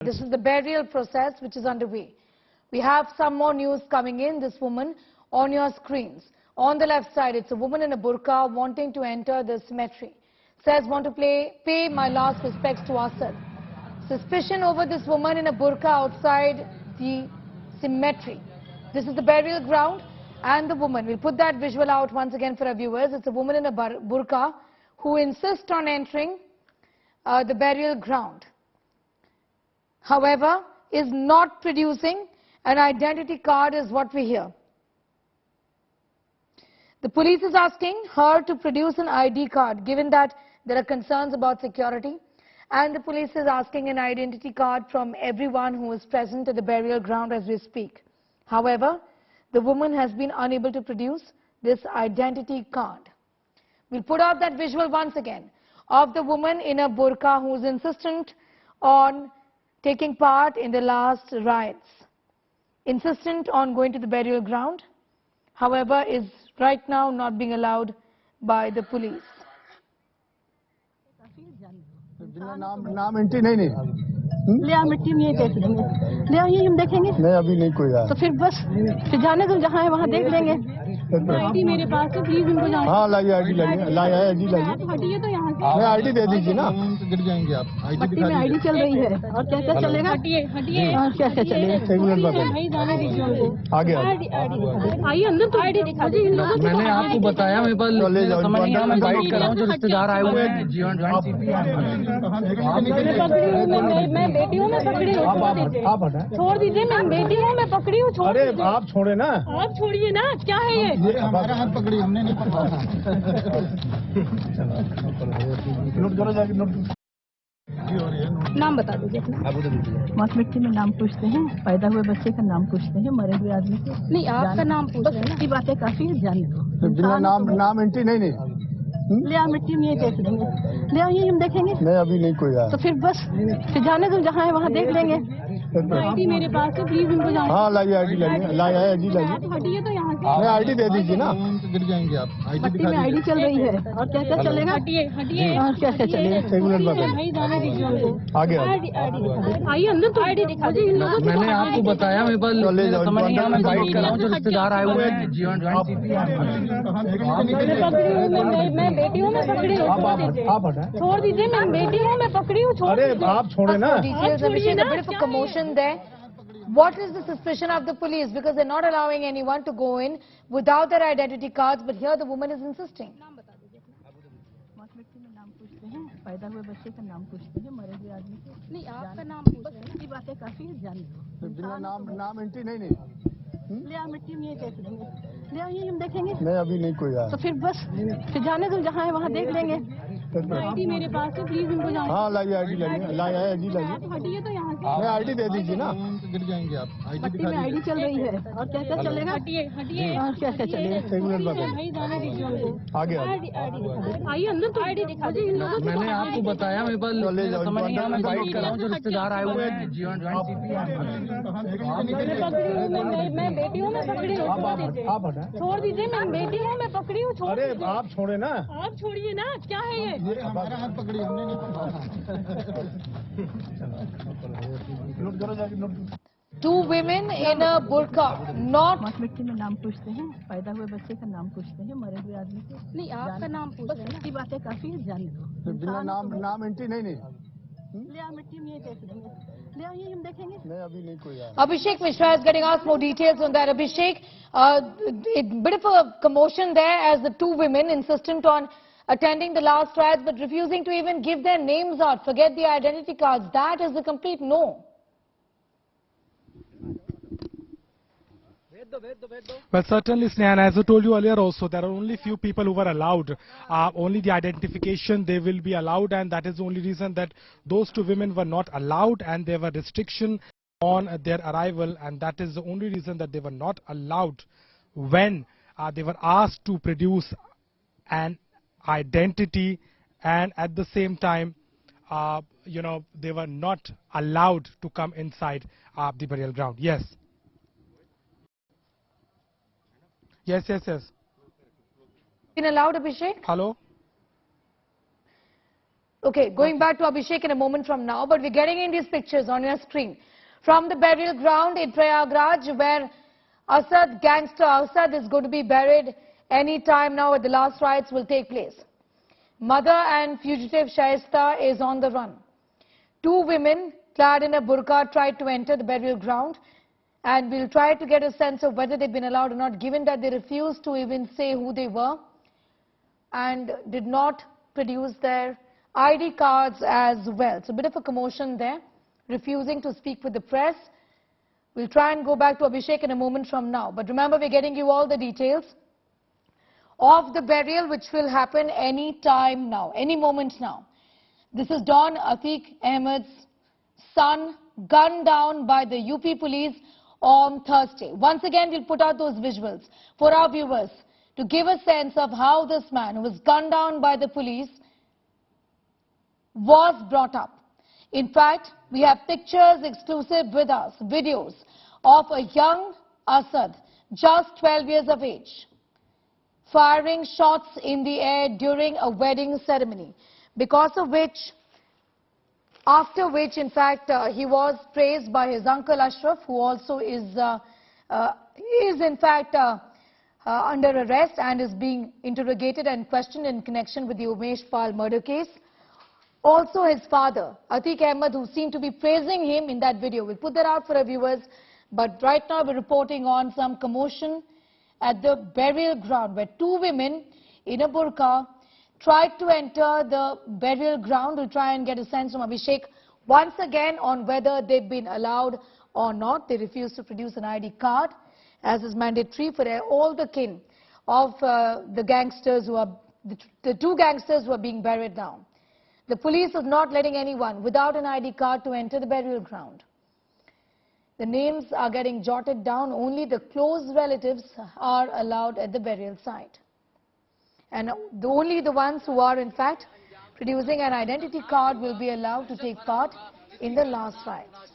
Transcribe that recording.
This is the burial process which is underway. We have some more news coming in. This woman on your screens. On the left side, it's a woman in a burqa wanting to enter the cemetery. Says, want to pay my last respects to Asad. Suspicion over this woman in a burqa outside the cemetery. This is the burial ground and the woman. We'll put that visual out once again for our viewers. It's a woman in a burqa who insists on entering the burial ground. However, is not producing an identity card is what we hear. The police is asking her to produce an ID card, given that there are concerns about security, and the police is asking an identity card from everyone who is present at the burial ground as we speak. However, the woman has been unable to produce this identity card. We'll put out that visual once again of the woman in a burqa who is insistent on taking part in the last rites, insistent on going to the burial ground, however, is right now not being allowed by the police. नाम entry नहीं ले आ मिट्टी में देख लेंगे ले आइए हम देखेंगे नहीं अभी नहीं कोई आया तो फिर बस फिर जाने दो जहाँ है वहाँ देख लेंगे आईडी मेरे पास है प्लीज उनको जाने हाँ लाइए आईडी लाइए आईडी लाइए हटिए तो यहाँ से नहीं आईडी दे दीजिए ना गिर जाएंगे आप आईडी में आईडी चल रही है और क्या क्या चलेगा हटिए हटिए और क्या क्या चलेगा एक मिनट बाद जाने दीजिए उनको आगे आइए अंदर तो आईडी दिखा दीजिए मैंने आपको बताया मेरे पास समझ नहीं आ मैं गाइड कर रहा हूँ जो रिश्तेदार आए हुए हैं जीवन मैं बेटी हूँ मैं पकड़ी हूँ छोड़ दीजिए मैं बेटी हूँ मैं पकड़ी हूँ अरे आप छोड़े ना आप छोड़िए ना क्या है ये हमारा हाथ पकड़ी हमने नहीं पकड़ा नाम बता दीजिए मौत मिट्टी में नाम पूछते हैं पैदा हुए बच्चे का नाम पूछते हैं मरे हुए आदमी को नहीं आपका नाम पूछते हैं की बातें काफी जाने दो नाम एंट्री नहीं ले आ मिट्टी में देख लेंगे ले आइए हम देखेंगे नहीं अभी नहीं कोई आया तो फिर बस फिर जाने दो जहाँ है वहाँ देख लेंगे आईडी मेरे पास है प्लीज उनको जाने हाँ लाइए आईडी लाइए आईडी लाइए हटिए तो यहाँ से नहीं आईडी दे दीजिए ना गिर जाएंगे आप आईडी में आईडी चल रही है और क्या क्या चलेगा हटिए हटिए और क्या क्या चलेगा एक मिनट बाद जाने दीजिए उनको आगे आइए अंदर तो आईडी दिखा दीजिए मैंने आपको बताया मेरे पास समझ नहीं आ मैं गाइड कर रहा हूँ जो रिश्तेदार आए हुए हैं जीवन मैं बेटी हूँ मैं पकड़ी हूँ छोड़ दीजिए मैं बेटी हूँ मैं पकड़ी हूँ अरे आप छोड़े ना commotion there. What is the suspicion of the police? Because they're not allowing anyone to go in without their identity cards, but here the woman is insisting. पैदा हुए बच्चे का नाम पूछते हैं मरे हुए आदमी को नहीं आपका नाम पूछते हैं की बातें काफी जाने नाम एंट्री नहीं ले आ मिट्टी में देख लेंगे ले आइए हम देखेंगे नहीं अभी नहीं कोई आया तो फिर बस फिर जाने दो जहाँ है वहाँ देख लेंगे आईडी मेरे पास है प्लीज उनको जाने हाँ लाइए आईडी लाइए आईडी लाइए हटिए तो यहाँ से नहीं आईडी दे दीजिए ना गिर जाएंगे आप आईडी में आईडी चल रही है और क्या क्या चलेगा हटिए हटिए और क्या क्या चलेगा एक मिनट बाद जाने दीजिए उनको आगे आइए अंदर तो आईडी दिखा दीजिए मैंने आपको बताया मेरे पास समझ नहीं आ मैं गाइड कर रहा हूँ जो रिश्तेदार आए हुए हैं जीवन मैं बेटी हूँ मैं पकड़ी हूँ छोड़ दीजिए मैं बेटी हूँ मैं पकड़ी हूँ अरे आप छोड़े ना आप छोड़िए ना क्या है ये हमारा हाथ पकड़ी हमने नहीं पकड़ा Two women in a burqa, not मिट्टी में नाम पूछते हैं पैदा हुए बच्चे का नाम पूछते हैं मरे हुए आदमी को नहीं आपका नाम पूछते हैं की बातें काफी जाने दो नाम एंट्री नहीं ले आ मिट्टी में देख लेंगे ले आइए हम देखेंगे नहीं अभी नहीं कोई आया Abhishek Mishra is getting us more details on that. Abhishek, a bit of a commotion there as the two women insistent on attending the last rites but refusing to even give their names out. Forget the identity cards. That is a complete no. Well, certainly, Sneha, and as I told you earlier also, there are only few people who were allowed. Only the identification they will be allowed, and that is the only reason that those two women were not allowed, and there were restrictions on their arrival, and that is the only reason that they were not allowed when they were asked to produce an identity, and at the same time, they were not allowed to come inside the burial ground. Yes. Yes. Been allowed, Abhishek? Hello? Okay, going back to Abhishek in a moment from now, but we're getting in these pictures on your screen from the burial ground in Prayagraj, where Asad, gangster Asad, is going to be buried any time now, where the last rites will take place. Mother and fugitive Shaista is on the run. Two women clad in a burqa tried to enter the burial ground, and we'll try to get a sense of whether they've been allowed or not, given that they refused to even say who they were and did not produce their ID cards as well. So a bit of a commotion there, refusing to speak with the press. We'll try and go back to Abhishek in a moment from now. But remember, we're getting you all the details of the burial, which will happen any time now, any moment now. This is Don Atiq Ahmed's son, gunned down by the UP police on Thursday. Once again, we'll put out those visuals for our viewers to give a sense of how this man who was gunned down by the police was brought up. In fact, we have pictures exclusive with us, videos of a young Asad, just 12 years of age, firing shots in the air during a wedding ceremony, because of which, after which, in fact, he was praised by his uncle Ashraf, who also is in fact under arrest and is being interrogated and questioned in connection with the Umesh Pal murder case. Also his father, Atiq Ahmed, who seemed to be praising him in that video. We'll put that out for our viewers. But right now we're reporting on some commotion at the burial ground, where two women in a burqa tried to enter the burial ground. We'll try and get a sense from Abhishek once again on whether they've been allowed or not. They refused to produce an ID card, as is mandatory for all the kin of the gangsters who are, the two gangsters who are being buried now. The police is not letting anyone without an ID card to enter the burial ground. The names are getting jotted down. Only the close relatives are allowed at the burial site. And only the ones who are in fact producing an identity card will be allowed to take part in the last rites.